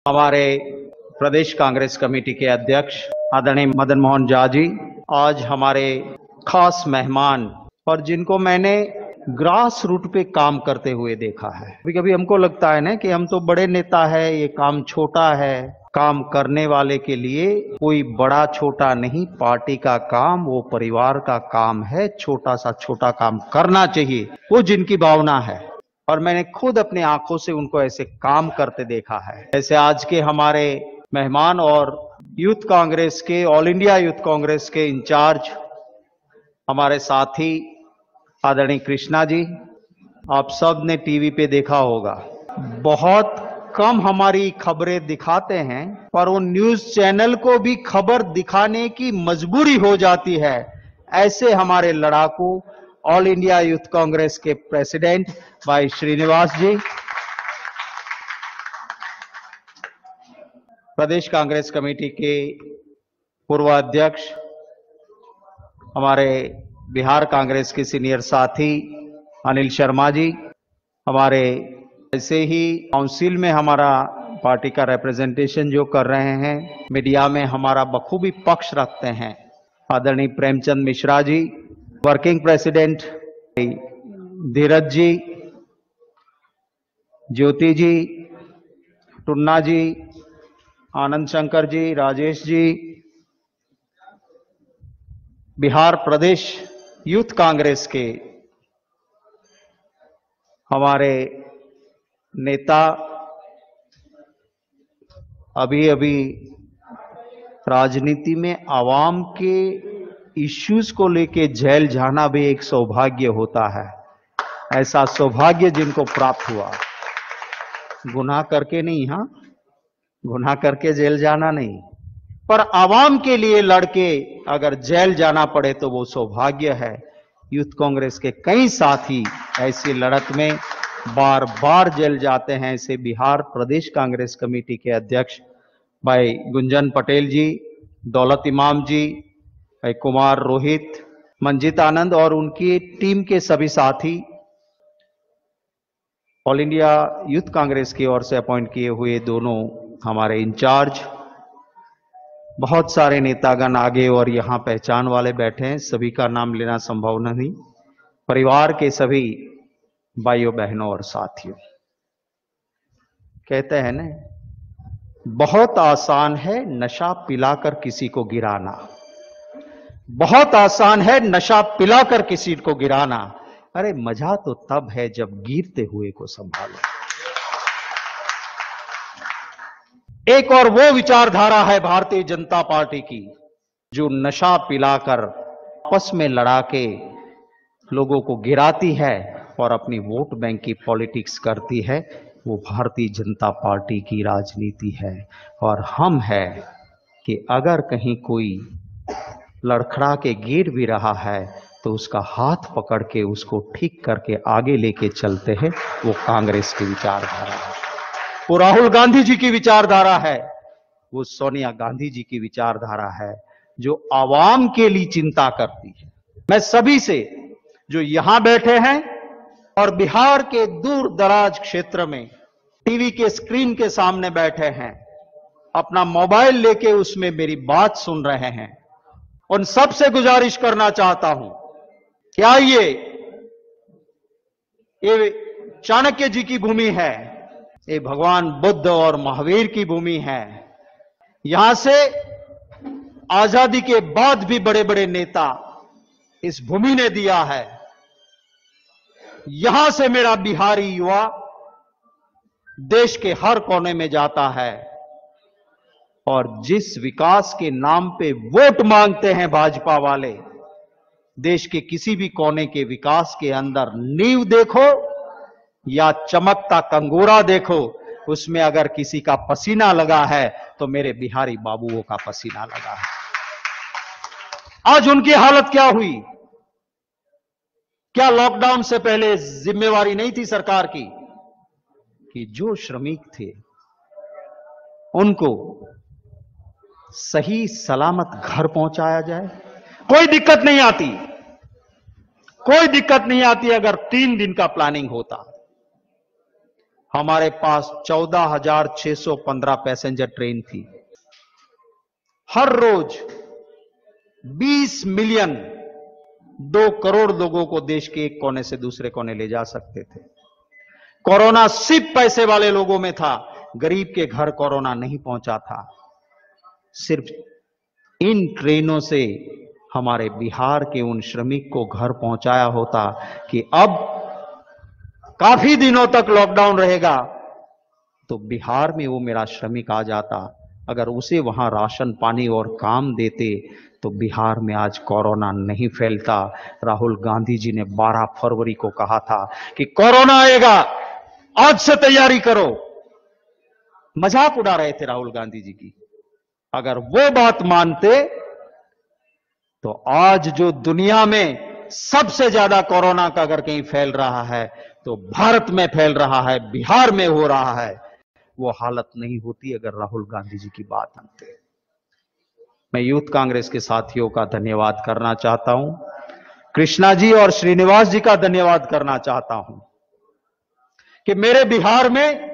हमारे प्रदेश कांग्रेस कमेटी के अध्यक्ष आदरणीय मदन मोहन झा जी, आज हमारे खास मेहमान और जिनको मैंने ग्रास रूट पे काम करते हुए देखा है। कभी कभी हमको लगता है ना कि हम तो बड़े नेता है, ये काम छोटा है। काम करने वाले के लिए कोई बड़ा छोटा नहीं, पार्टी का काम वो परिवार का काम है। छोटा सा छोटा काम करना चाहिए, वो जिनकी भावना है। और मैंने खुद अपने आंखों से उनको ऐसे काम करते देखा है। ऐसे आज के हमारे मेहमान और यूथ कांग्रेस के, ऑल इंडिया यूथ कांग्रेस के इंचार्ज हमारे साथी आदरणीय कृष्णा जी, आप सब ने टीवी पे देखा होगा। बहुत कम हमारी खबरें दिखाते हैं, पर वो न्यूज चैनल को भी खबर दिखाने की मजबूरी हो जाती है। ऐसे हमारे लड़ाकू ऑल इंडिया यूथ कांग्रेस के प्रेसिडेंट भाई श्रीनिवास जी, प्रदेश कांग्रेस कमेटी के पूर्व अध्यक्ष, हमारे बिहार कांग्रेस के सीनियर साथी अनिल शर्मा जी, हमारे ऐसे ही काउंसिल में हमारा पार्टी का रिप्रेजेंटेशन जो कर रहे हैं, मीडिया में हमारा बखूबी पक्ष रखते हैं, आदरणीय प्रेमचंद मिश्रा जी, वर्किंग प्रेसिडेंट धीरज जी, ज्योति जी, टुन्ना जी, आनंद शंकर जी, राजेश जी, बिहार प्रदेश यूथ कांग्रेस के हमारे नेता, अभी अभी राजनीति में आवाम के इश्यूज को लेके जेल जाना भी एक सौभाग्य होता है। ऐसा सौभाग्य जिनको प्राप्त हुआ, गुनाह करके नहीं, हाँ, गुनाह करके जेल जाना नहीं, पर आवाम के लिए लड़के अगर जेल जाना पड़े तो वो सौभाग्य है। यूथ कांग्रेस के कई साथी ऐसी लड़त में बार बार जेल जाते हैं। ऐसे बिहार प्रदेश कांग्रेस कमेटी के अध्यक्ष भाई गुंजन पटेल जी, दौलत इमाम जी, भाई कुमार रोहित, मंजित आनंद और उनकी टीम के सभी साथी, ऑल इंडिया यूथ कांग्रेस की ओर से अपॉइंट किए हुए दोनों हमारे इंचार्ज, बहुत सारे नेतागण आगे और यहां पहचान वाले बैठे हैं, सभी का नाम लेना संभव नहीं, परिवार के सभी भाइयों बहनों और साथियों, कहते हैं ना, बहुत आसान है नशा पिलाकर किसी को गिराना, बहुत आसान है नशा पिलाकर किसी को गिराना, अरे मजा तो तब है जब गिरते हुए को संभालो। एक और वो विचारधारा है भारतीय जनता पार्टी की, जो नशा पिलाकर आपस में लड़ा के लोगों को गिराती है और अपनी वोट बैंक की पॉलिटिक्स करती है। वो भारतीय जनता पार्टी की राजनीति है। और हम है कि अगर कहीं कोई लड़खड़ा के गिर भी रहा है तो उसका हाथ पकड़ के उसको ठीक करके आगे लेके चलते हैं। वो कांग्रेस की विचारधारा है, वो राहुल गांधी जी की विचारधारा है, वो सोनिया गांधी जी की विचारधारा है, जो आवाम के लिए चिंता करती है। मैं सभी से जो यहां बैठे हैं और बिहार के दूर दराज क्षेत्र में टीवी के स्क्रीन के सामने बैठे हैं, अपना मोबाइल लेके उसमें मेरी बात सुन रहे हैं, उन सब से गुजारिश करना चाहता हूं, क्या ये चाणक्य जी की भूमि है, ये भगवान बुद्ध और महावीर की भूमि है। यहां से आजादी के बाद भी बड़े बड़े नेता इस भूमि ने दिया है। यहां से मेरा बिहारी युवा देश के हर कोने में जाता है और जिस विकास के नाम पे वोट मांगते हैं भाजपा वाले, देश के किसी भी कोने के विकास के अंदर नींव देखो या चमकता कंगोरा देखो, उसमें अगर किसी का पसीना लगा है तो मेरे बिहारी बाबुओं का पसीना लगा है। आज उनकी हालत क्या हुई? क्या लॉकडाउन से पहले जिम्मेवारी नहीं थी सरकार की कि जो श्रमिक थे उनको सही सलामत घर पहुंचाया जाए? कोई दिक्कत नहीं आती, कोई दिक्कत नहीं आती अगर 3 दिन का प्लानिंग होता। हमारे पास 14,615 पैसेंजर ट्रेन थी। हर रोज 20 मिलियन, 2 करोड़ लोगों को देश के एक कोने से दूसरे कोने ले जा सकते थे। कोरोना सिर्फ पैसे वाले लोगों में था, गरीब के घर कोरोना नहीं पहुंचा था। सिर्फ इन ट्रेनों से हमारे बिहार के उन श्रमिक को घर पहुंचाया होता कि अब काफी दिनों तक लॉकडाउन रहेगा, तो बिहार में वो मेरा श्रमिक आ जाता। अगर उसे वहां राशन पानी और काम देते तो बिहार में आज कोरोना नहीं फैलता। राहुल गांधी जी ने 12 फरवरी को कहा था कि कोरोना आएगा, आज से तैयारी करो। मजाक उड़ा रहे थे राहुल गांधी जी की। अगर वो बात मानते तो आज जो दुनिया में सबसे ज्यादा कोरोना का अगर कहीं फैल रहा है तो भारत में फैल रहा है, बिहार में हो रहा है। वो हालत नहीं होती अगर राहुल गांधी जी की बात मानते। मैं यूथ कांग्रेस के साथियों का धन्यवाद करना चाहता हूं, कृष्णा जी और श्रीनिवास जी का धन्यवाद करना चाहता हूं कि मेरे बिहार में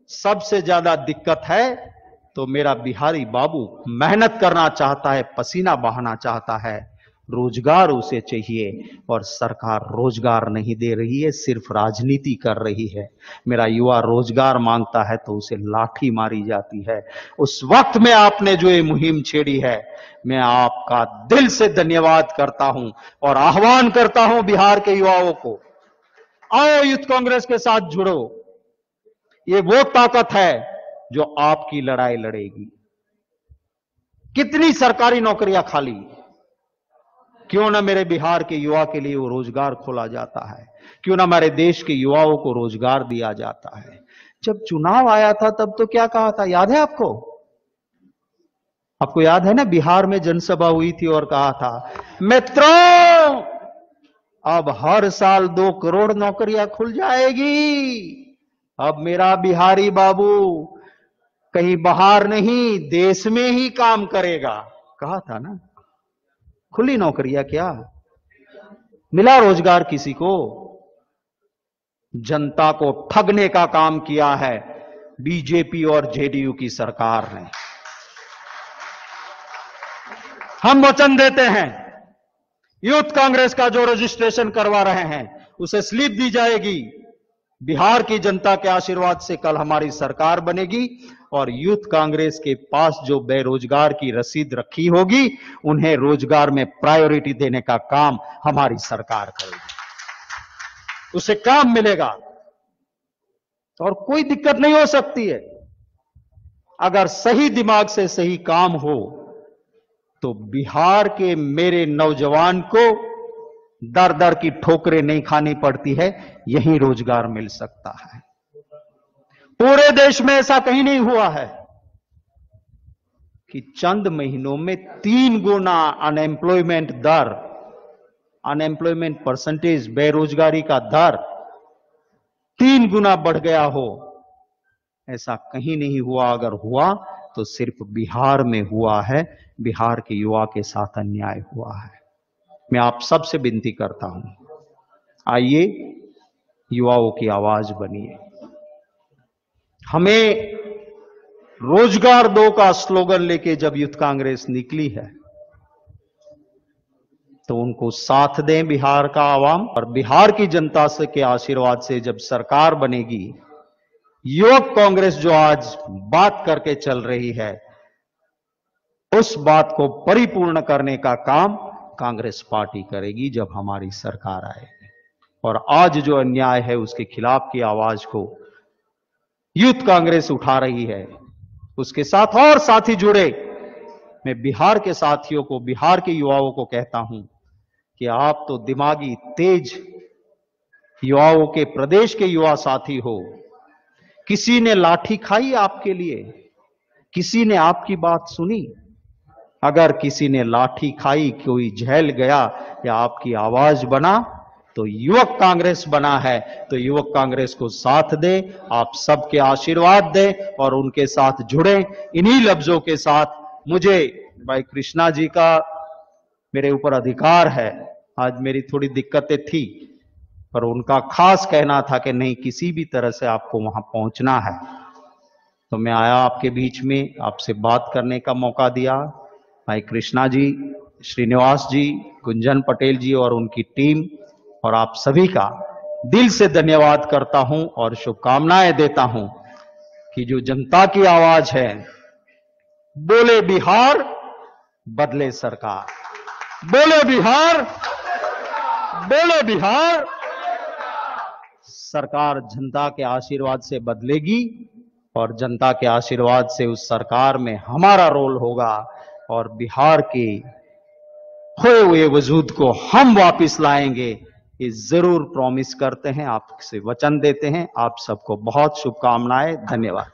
सबसे ज्यादा दिक्कत है तो मेरा बिहारी बाबू मेहनत करना चाहता है, पसीना बहाना चाहता है, रोजगार उसे चाहिए और सरकार रोजगार नहीं दे रही है, सिर्फ राजनीति कर रही है। मेरा युवा रोजगार मांगता है तो उसे लाठी मारी जाती है। उस वक्त में आपने जो ये मुहिम छेड़ी है, मैं आपका दिल से धन्यवाद करता हूं और आह्वान करता हूं बिहार के युवाओं को, आओ यूथ कांग्रेस के साथ जुड़ो। ये वो ताकत है जो आपकी लड़ाई लड़ेगी। कितनी सरकारी नौकरियां खाली, क्यों ना मेरे बिहार के युवा के लिए वो रोजगार खोला जाता है, क्यों ना हमारे देश के युवाओं को रोजगार दिया जाता है। जब चुनाव आया था तब तो क्या कहा था, याद है आपको? आपको याद है ना, बिहार में जनसभा हुई थी और कहा था, मित्रों अब हर साल 2 करोड़ नौकरियां खुल जाएगी। अब मेरा बिहारी बाबू कहीं बाहर नहीं, देश में ही काम करेगा, कहा था ना। खुली नौकरियां क्या मिला रोजगार किसी को? जनता को ठगने का काम किया है बीजेपी और जेडीयू की सरकार ने। हम वचन देते हैं, यूथ कांग्रेस का जो रजिस्ट्रेशन करवा रहे हैं उसे स्लिप दी जाएगी। बिहार की जनता के आशीर्वाद से कल हमारी सरकार बनेगी और यूथ कांग्रेस के पास जो बेरोजगार की रसीद रखी होगी उन्हें रोजगार में प्रायोरिटी देने का काम हमारी सरकार करेगी, उसे काम मिलेगा और कोई दिक्कत नहीं हो सकती है। अगर सही दिमाग से सही काम हो तो बिहार के मेरे नौजवान को दर दर की ठोकरें नहीं खानी पड़ती है, यही रोजगार मिल सकता है। पूरे देश में ऐसा कहीं नहीं हुआ है कि चंद महीनों में 3 गुना अनएम्प्लॉयमेंट दर, अनएम्प्लॉयमेंट परसेंटेज, बेरोजगारी का दर 3 गुना बढ़ गया हो। ऐसा कहीं नहीं हुआ, अगर हुआ तो सिर्फ बिहार में हुआ है। बिहार के युवा के साथ अन्याय हुआ है। मैं आप सबसे विनती करता हूं, आइए युवाओं की आवाज बनिए। हमें रोजगार दो का स्लोगन लेके जब यूथ कांग्रेस निकली है तो उनको साथ दें बिहार का आवाम, और बिहार की जनता से के आशीर्वाद से जब सरकार बनेगी, युवक कांग्रेस जो आज बात करके चल रही है उस बात को परिपूर्ण करने का काम कांग्रेस पार्टी करेगी जब हमारी सरकार आएगी। और आज जो अन्याय है उसके खिलाफ की आवाज को यूथ कांग्रेस उठा रही है, उसके साथ और साथी जुड़े। मैं बिहार के साथियों को, बिहार के युवाओं को कहता हूं कि आप तो दिमागी तेज युवाओं के, प्रदेश के युवा साथी हो। किसी ने लाठी खाई आपके लिए? किसी ने आपकी बात सुनी? अगर किसी ने लाठी खाई, कोई झेल गया या आपकी आवाज बना, तो युवक कांग्रेस बना है, तो युवक कांग्रेस को साथ दे, आप सबके आशीर्वाद दे और उनके साथ जुड़े। इन्हीं लफ्जों के साथ मुझे भाई कृष्णा जी का मेरे ऊपर अधिकार है। आज मेरी थोड़ी दिक्कतें थी, पर उनका खास कहना था कि नहीं, किसी भी तरह से आपको वहां पहुंचना है। तो मैं आया आपके बीच में, आपसे बात करने का मौका दिया। भाई कृष्णा जी, श्रीनिवास जी, गुंजन पटेल जी और उनकी टीम और आप सभी का दिल से धन्यवाद करता हूं और शुभकामनाएं देता हूं कि जो जनता की आवाज है, बोले बिहार बदले सरकार, बोले बिहार, बोले बिहार। सरकार जनता के आशीर्वाद से बदलेगी और जनता के आशीर्वाद से उस सरकार में हमारा रोल होगा और बिहार के खोए हुए वजूद को हम वापस लाएंगे। ये जरूर प्रॉमिस करते हैं, आपसे वचन देते हैं। आप सबको बहुत शुभकामनाएं, धन्यवाद।